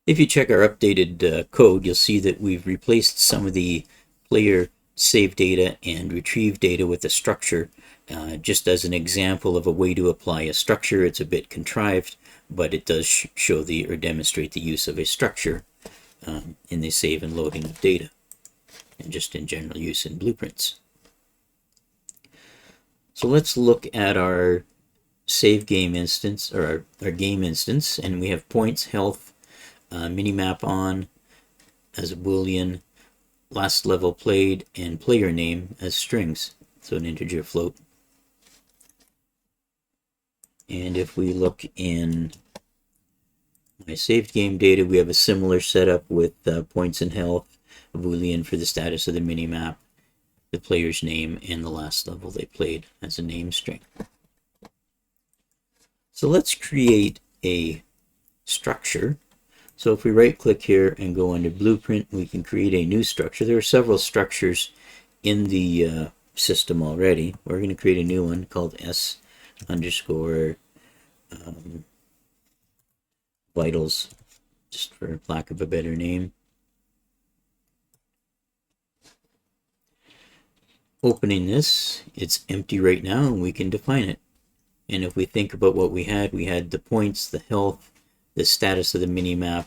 If you check our updated code, you'll see that we've replaced some of the player save data and retrieve data with a structure. Just as an example of a way to apply a structure, it's a bit contrived, but it does show the or demonstrate the use of a structure in the save and loading of data, and just in general use in blueprints. So let's look at our save game instance, or our game instance, and we have points, health, minimap on as a boolean, last level played, and player name as strings, so an integer float. And if we look in my saved game data, we have a similar setup with points and health, a boolean for the status of the minimap, the player's name, and the last level they played as a name string. So let's create a structure. So if we right click here and go under blueprint, we can create a new structure. There are several structures in the system already. We're going to create a new one called S underscore vitals, just for lack of a better name. Opening this, it's empty right now, and we can define it. And if we think about what we had the points, the health, the status of the minimap,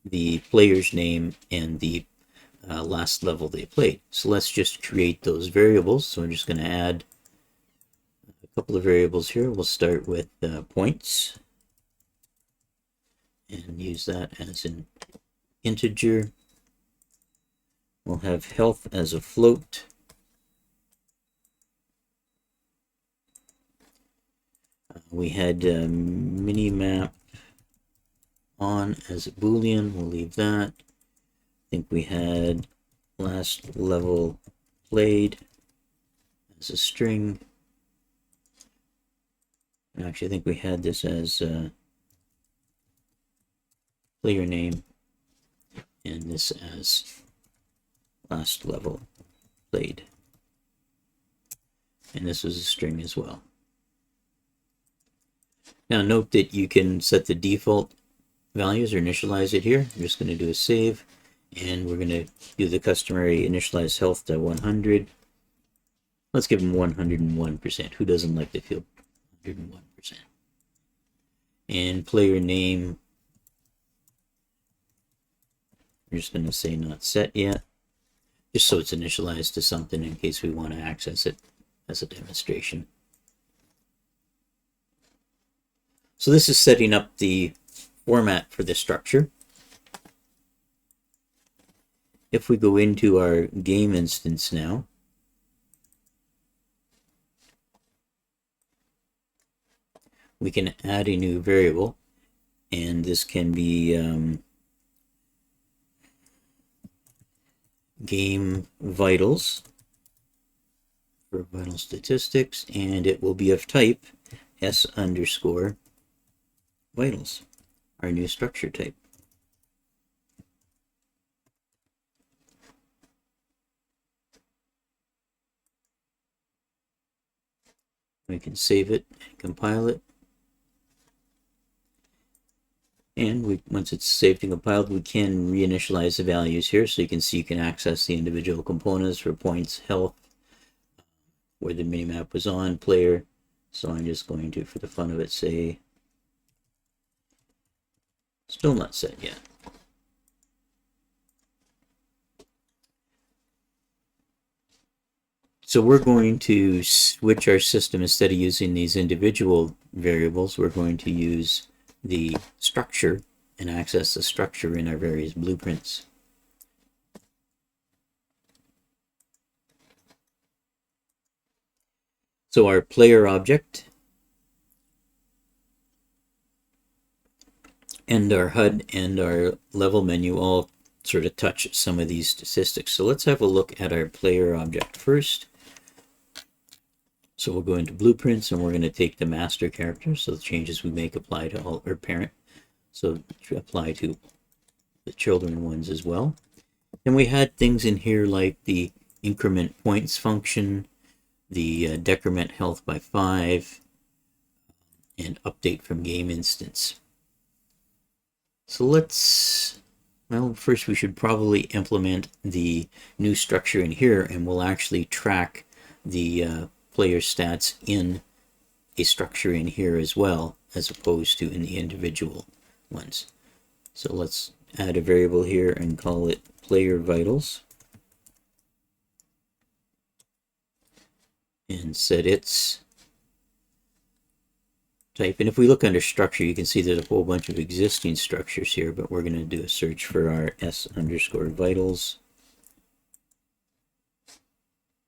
the player's name, and the last level they played. So let's just create those variables. So I'm just going to add a couple of variables here. We'll start with points and use that as an integer. We'll have health as a float. We had minimap on as a boolean. We'll leave that. I think we had last level played as a string. Actually, I think we had this as player name, and this as last level played. And this was a string as well. Now note that you can set the default values or initialize it here. I'm just going to do a save, and we're going to do the customary initialize health to 100. Let's give them 101%. Who doesn't like to feel 101%? And player name, we're just going to say not set yet, just so it's initialized to something in case we want to access it as a demonstration. So this is setting up the format for the structure. If we go into our game instance now, we can add a new variable, and this can be game vitals for vital statistics, and it will be of type S underscore vitals, our new structure type. We can save it and compile it. And once it's saved and compiled, we can reinitialize the values here, so you can see you can access the individual components for points, health, where the minimap was on, player. So I'm just going to, for the fun of it, say still not set yet. So we're going to switch our system. Instead of using these individual variables, we're going to use the structure and access the structure in our various blueprints. So our player object and our HUD and our level menu all sort of touch some of these statistics. So let's have a look at our player object first. So we'll go into blueprints, and we're going to take the master character, so the changes we make apply to all, or parent, so to apply to the children ones as well. And we had things in here like the increment points function, the decrement health by 5, and update from game instance. So let's Well, first we should probably implement the new structure in here, and we'll actually track the player stats in a structure in here as well, as opposed to in the individual ones. So let's add a variable here and call it player vitals, and set its type. And if we look under structure, you can see there's a whole bunch of existing structures here, but we're going to do a search for our s_vitals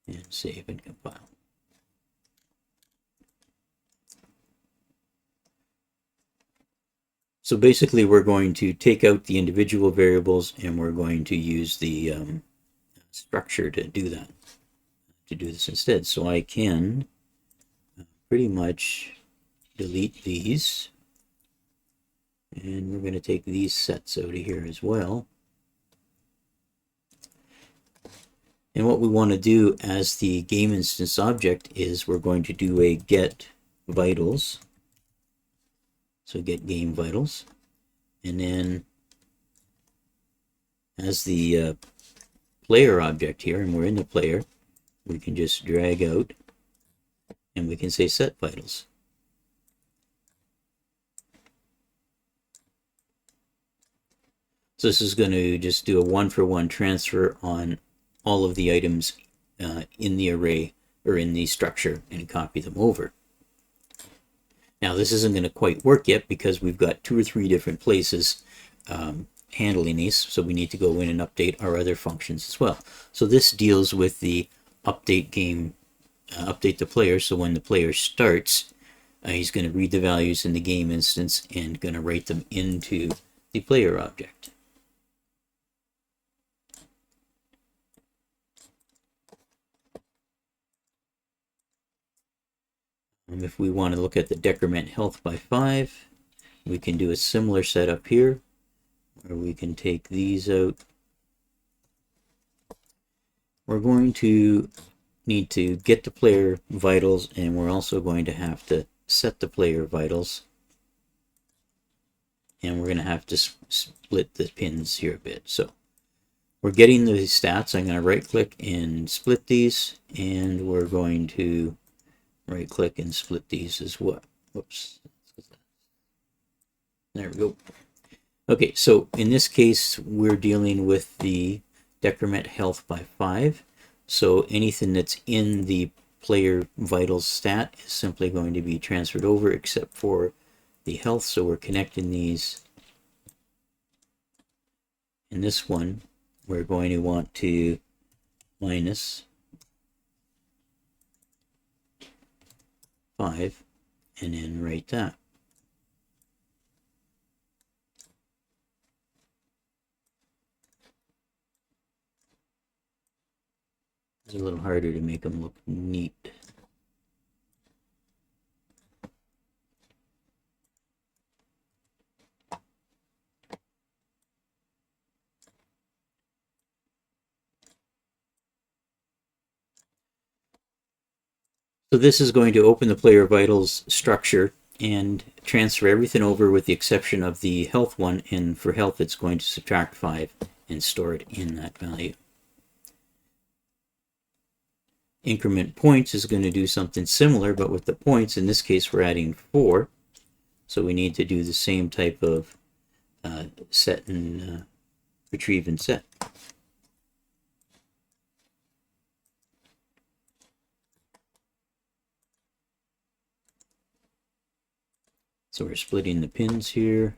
and save and compile. So basically we're going to take out the individual variables and we're going to use the structure to do that, to do this instead. So I can pretty much delete these, and we're going to take these sets out of here as well. And what we want to do as the game instance object is we're going to do a get vitals. So get game vitals, and then as the player object here, and we're in the player, we can just drag out and we can say set vitals. So this is going to just do a one-for-one transfer on all of the items in the array or in the structure and copy them over. Now this isn't going to quite work yet because we've got 2 or 3 different places handling these, so we need to go in and update our other functions as well. So this deals with the update game, update the player, so when the player starts, he's going to read the values in the game instance and going to write them into the player object. If we want to look at the decrement health by 5, we can do a similar setup here, where we can take these out. We're going to need to get the player vitals, and we're also going to have to set the player vitals. And we're going to have to split the pins here a bit. So we're getting the stats. I'm going to right click and split these, and we're going to right click and split these as well. Whoops. There we go. Okay, so in this case, we're dealing with the decrement health by 5. So anything that's in the player vitals stat is simply going to be transferred over except for the health. So we're connecting these. In this one, we're going to want to minus 5 and then write that. It's a little harder to make them look neat. So this is going to open the player vitals structure and transfer everything over with the exception of the health one, and for health it's going to subtract 5 and store it in that value. Increment points is going to do something similar, but with the points, in this case we're adding 4, so we need to do the same type of set and retrieve and set. So we're splitting the pins here.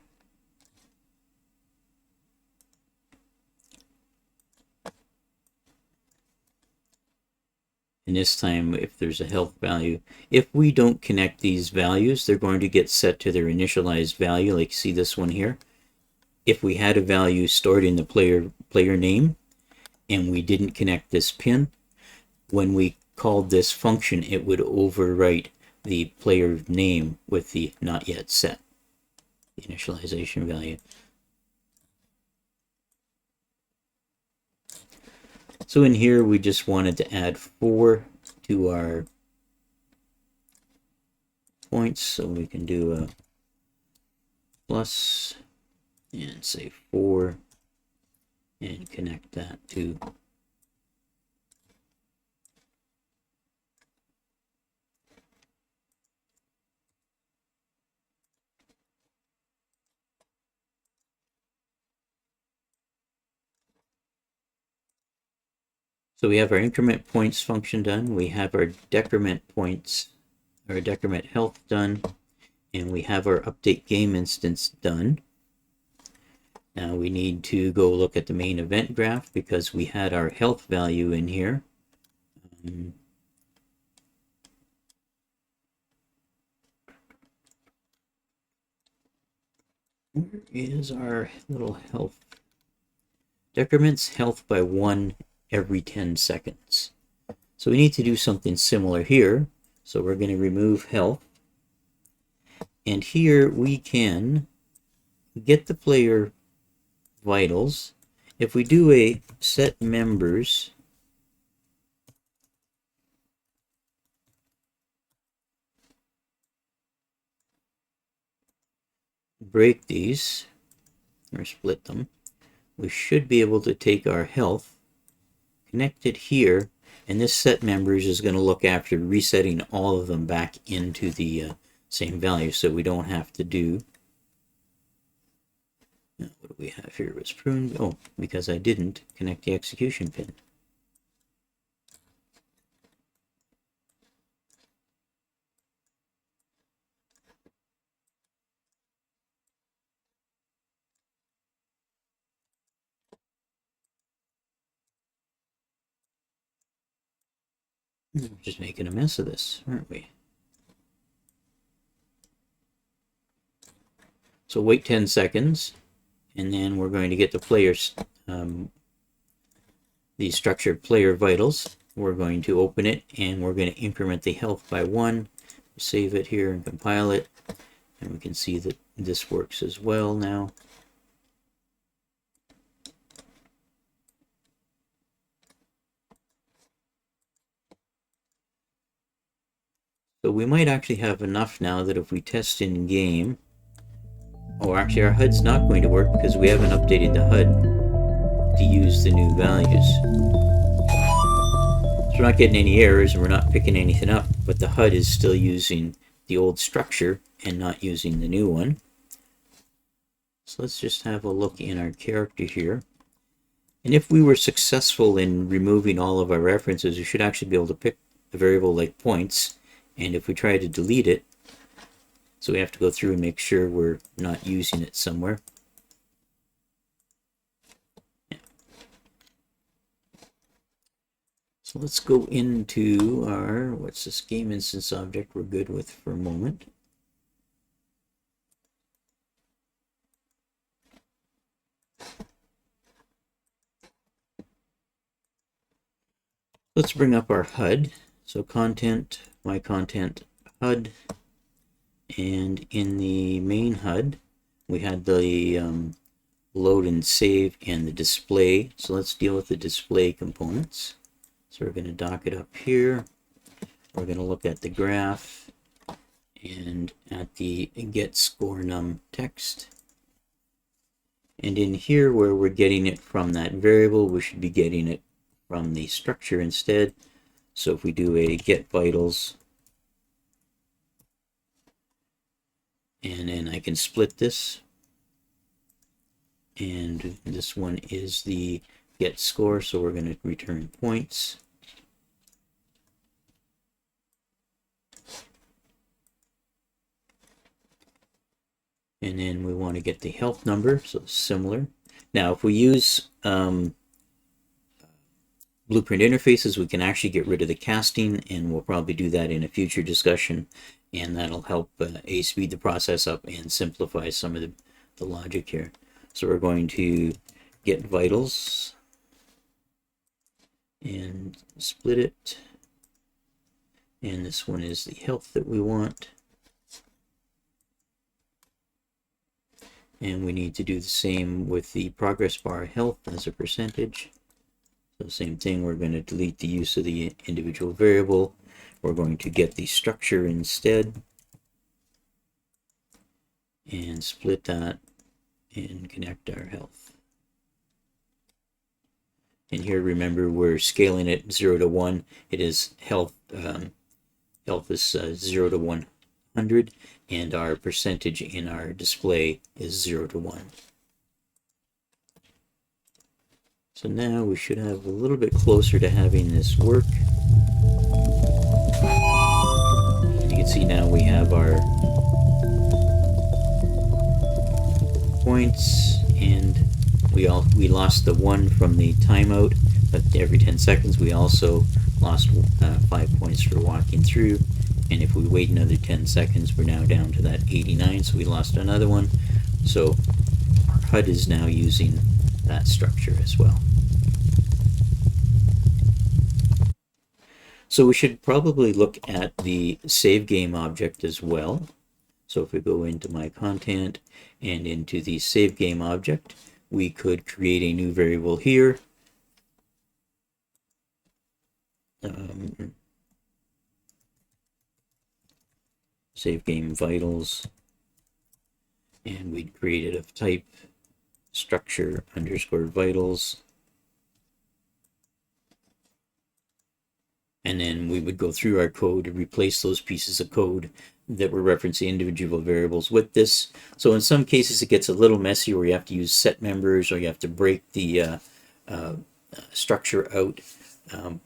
And this time, if there's a health value, if we don't connect these values, they're going to get set to their initialized value, like you see this one here. If we had a value stored in the player name and we didn't connect this pin, when we called this function, it would overwrite the player name with the not yet set, the initialization value. So in here, we just wanted to add 4 to our points, so we can do a plus and say 4 and connect that to so we have our increment points function done, we have our decrement points, our decrement health done, and we have our update game instance done. Now we need to go look at the main event graph because we had our health value in here. Where is our little health? Decrements health by 1 every 10 seconds. So we need to do something similar here. So we're going to remove health. And here we can get the player vitals. If we do a set members, break these or split them, we should be able to take our health, connect it here, and this set members is going to look after resetting all of them back into the same value, so we don't have to do. Now, what do we have here? It was prune. Oh, because I didn't connect the execution pin. We're just making a mess of this, aren't we? So wait 10 seconds, and then we're going to get the players, the structured player vitals. We're going to open it, and we're going to increment the health by 1. Save it here and compile it, and we can see that this works as well now. So we might actually have enough now that if we test in game, oh, actually our HUD's not going to work because we haven't updated the HUD to use the new values. So we're not getting any errors and we're not picking anything up, but the HUD is still using the old structure and not using the new one. So let's just have a look in our character here. And if we were successful in removing all of our references, we should actually be able to pick a variable like points. And if we try to delete it, so we have to go through and make sure we're not using it somewhere. Yeah. So let's go into our, what's this game instance object we're good with for a moment. Let's bring up our HUD. So content, my content HUD, and in the main HUD we had the load and save and the display. So let's deal with the display components. So we're going to dock it up here. We're going to look at the graph and at the get score num text. And in here where we're getting it from that variable, we should be getting it from the structure instead. So if we do a get vitals, and then I can split this, and this one is the get score, so we're going to return points. And then we want to get the health number, so similar. Now if we use Blueprint interfaces, we can actually get rid of the casting, and we'll probably do that in a future discussion, and that'll help speed the process up and simplify some of the logic here. So we're going to get vitals and split it, and this one is the health that we want, and we need to do the same with the progress bar health as a percentage. So same thing, we're going to delete the use of the individual variable. We're going to get the structure instead and split that and connect our health. And here, remember, we're scaling it 0 to 1. It is health. Health is 0 to 100, and our percentage in our display is 0 to 1. So now we should have a little bit closer to having this work. And you can see now we have our points, and we lost the 1 from the timeout, but every 10 seconds we also lost 5 points for walking through. And if we wait another 10 seconds, we're now down to that 89, so we lost another one. So our HUD is now using that structure as well. So we should probably look at the save game object as well. So if we go into my content and into the save game object, we could create a new variable here. Save game vitals, and we'd create it of type structure underscore vitals. And then we would go through our code to replace those pieces of code that were referencing individual variables with this. So in some cases it gets a little messy where you have to use set members or you have to break the structure out.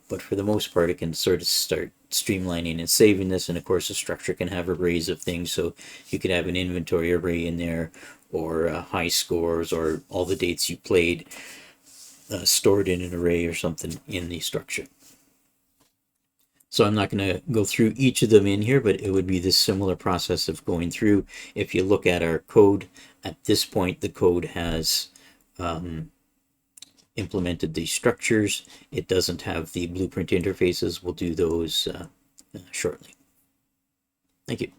But for the most part, it can sort of start streamlining and saving this. And of course, the structure can have arrays of things. So you could have an inventory array in there, or high scores, or all the dates you played stored in an array or something in the structure. So I'm not going to go through each of them in here, but it would be this similar process of going through. If you look at our code, at this point, the code has implemented the structures. It doesn't have the blueprint interfaces. We'll do those shortly. Thank you.